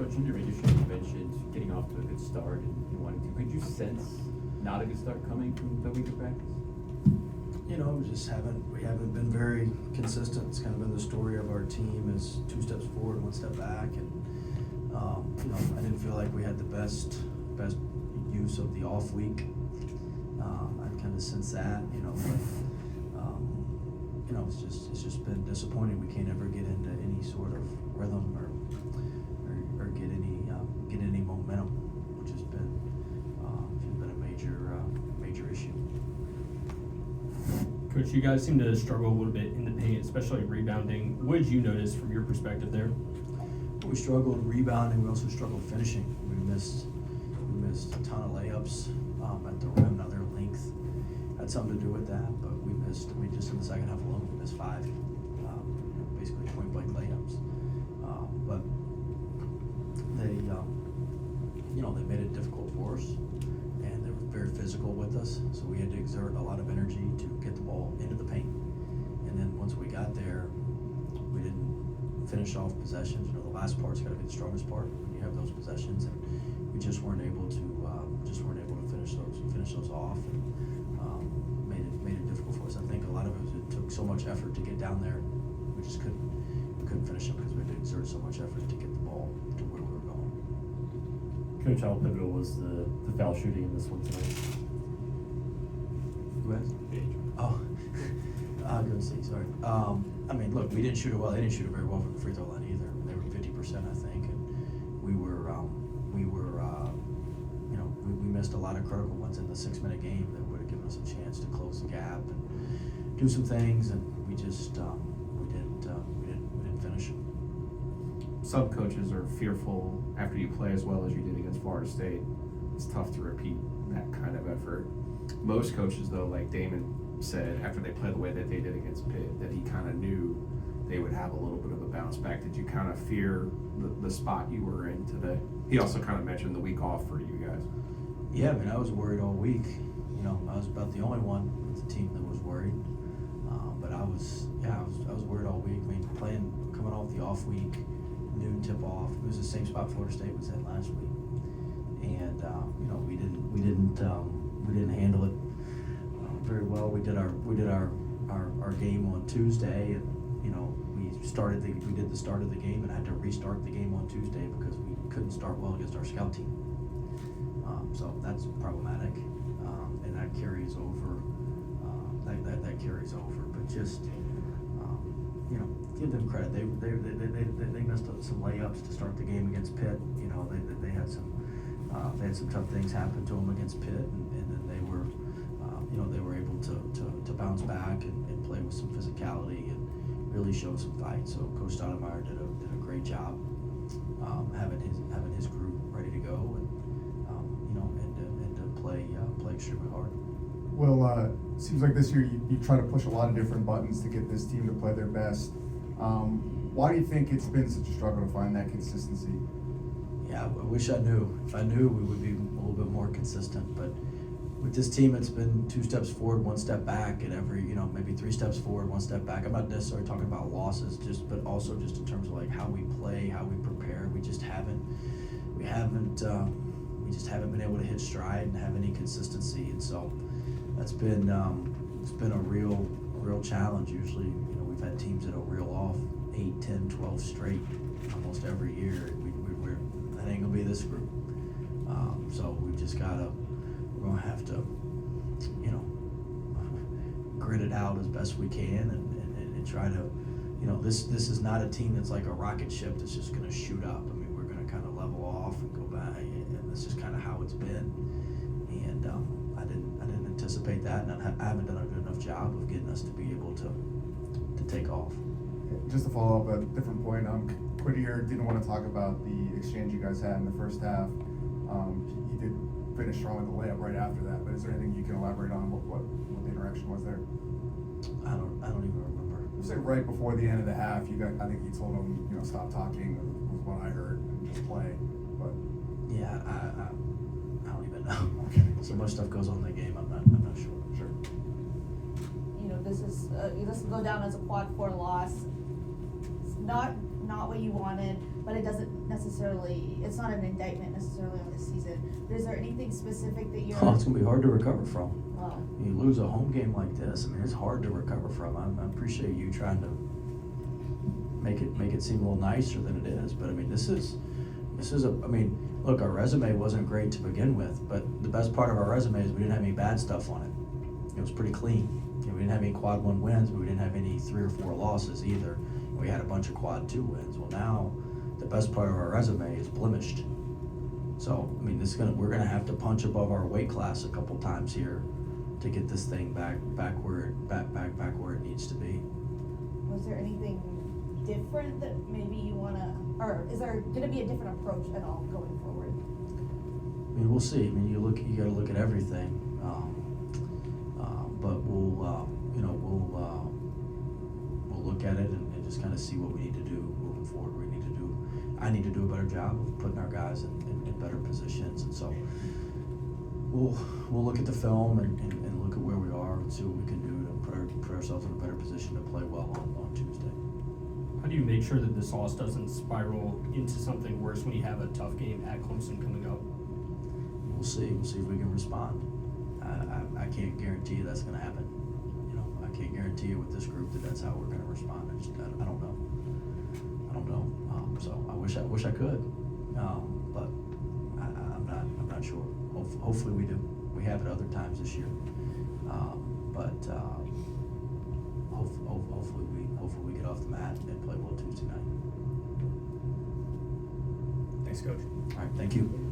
Coach, in your leadership, you mentioned getting off to a good start and wanting to. Could you sense not a good start coming from the week of practice? We haven't been very consistent. It's kind of been the story of our team is 2 steps forward, 1 step back, and I didn't feel like we had the best use of the off week. I kind of sense that, but it's just been disappointing. We can't ever get into any sort of rhythm or get any momentum, which has been a major issue. Coach, you guys seem to struggle a little bit in the paint, especially rebounding. What did you notice from your perspective there? We struggled rebounding. We also struggled finishing. We missed a ton of layups at the rim. Now their length had something to do with that, but we just in the second half alone we missed 5, basically point blank layups. But they made it difficult for us, and they were very physical with us. So we had to exert a lot of energy to get the ball into the paint. And then once we got there, we didn't finish off possessions. The last part's got to be the strongest part when you have those possessions, and we just weren't able to finish those off, and made it difficult for us. I think a lot of it took so much effort to get down there, we just couldn't finish them because we had to exert so much effort to get the ball to where we were going. Coach, how pivotal was the foul shooting in this one tonight? Who has? Oh, good to see. Sorry. Look, we didn't shoot it well. They didn't shoot it very well from the free throw line either. They were 50%, I think, and we missed a lot of critical ones in the 6-minute game that would have given us a chance to close the gap and do some things, and we just we didn't finish it. Some coaches are fearful after you play as well as you did against Florida State. It's tough to repeat that kind of effort. Most coaches, though, like Damon said, after they played the way that they did against Pitt, that he kind of knew they would have a little bit of a bounce back. Did you kind of fear the spot you were in today? He also kind of mentioned the week off for you guys. Yeah, I was worried all week. I was about the only one with the team that was worried. But I was worried all week. Coming off the off week, noon tip off. It was the same spot Florida State was at last week, and we didn't handle it very well. We did our game on Tuesday, and we did the start of the game and had to restart the game on Tuesday because we couldn't start well against our scout team. So that's problematic, and that carries over. That carries over. But just give them credit. They missed some layups to start the game against Pitt. They had some tough things happen to them against Pitt, and then they were able to bounce back and play with some physicality and really show some fight. So Coach Stoudemire did a great job having his group ready to go and to play extremely hard. Well, seems like this year you try to push a lot of different buttons to get this team to play their best. Why do you think it's been such a struggle to find that consistency? Yeah, I wish I knew. If I knew, we would be a little bit more consistent. But with this team, it's been 2 steps forward, 1 step back, and every maybe 3 steps forward, 1 step back. I'm not necessarily talking about losses, but also just in terms of like how we play, how we prepare. We just haven't been able to hit stride and have any consistency, and so that's been it's been a real challenge. Usually, we've had teams that'll reel off 8, 10, 12 straight almost every year. That ain't gonna be this group. So we're gonna have to, grit it out as best we can and try to, this is not a team that's like a rocket ship that's just gonna shoot up. We're gonna kind of level off and go back, and that's just kind of how it's been. And I didn't anticipate that, and I haven't done a good enough job of getting us to be able to take off. Just to follow up at a different point, Whittier didn't want to talk about the exchange you guys had in the first half. He did finish strong with the layup right after that, but is there anything you can elaborate on what the interaction was there? I don't even remember. You said right before the end of the half, I think you told him, stop talking was what I heard and just play. But yeah, I don't even know. Okay. So much stuff goes on in the game. I'm not sure. Sure. This will go down as a quad 4 loss. It's not not what you wanted, but it doesn't necessarily, it's not an indictment necessarily on this season. But is there anything specific that you're? Oh, it's gonna be hard to recover from. Well, You lose a home game like this, I mean, it's hard to recover from. I appreciate you trying to make it seem a little nicer than it is, but I mean, this is I mean, look, our resume wasn't great to begin with, but the best part of our resume is we didn't have any bad stuff on it. It was pretty clean. You know, we didn't have any quad 1 wins, but we didn't have any 3 or 4 losses either. We had a bunch of quad 2 wins. Well, now, the best part of our resume is blemished. So, I mean, we're gonna have to punch above our weight class a couple times here to get this thing back where it needs to be. was there anything different that maybe you wanna, or is there gonna be a different approach at all going forward? I mean, we'll see. I mean, you gotta look at everything. But we'll look at it and just kind of see what we need to do moving forward. I need to do a better job of putting our guys in better positions, and so we'll look at the film and look at where we are and see what we can do to put ourselves in a better position to play well on Tuesday. How do you make sure that this loss doesn't spiral into something worse when you have a tough game at Clemson coming up? We'll see if we can respond. I can't guarantee you that's gonna happen. You know, I can't guarantee you with this group that's how we're gonna respond. I don't know. So I wish I could, but I'm not sure. Hopefully we do. We have it other times this year, but hopefully we get off the mat and play well Tuesday night. Thanks, Coach. All right, thank you.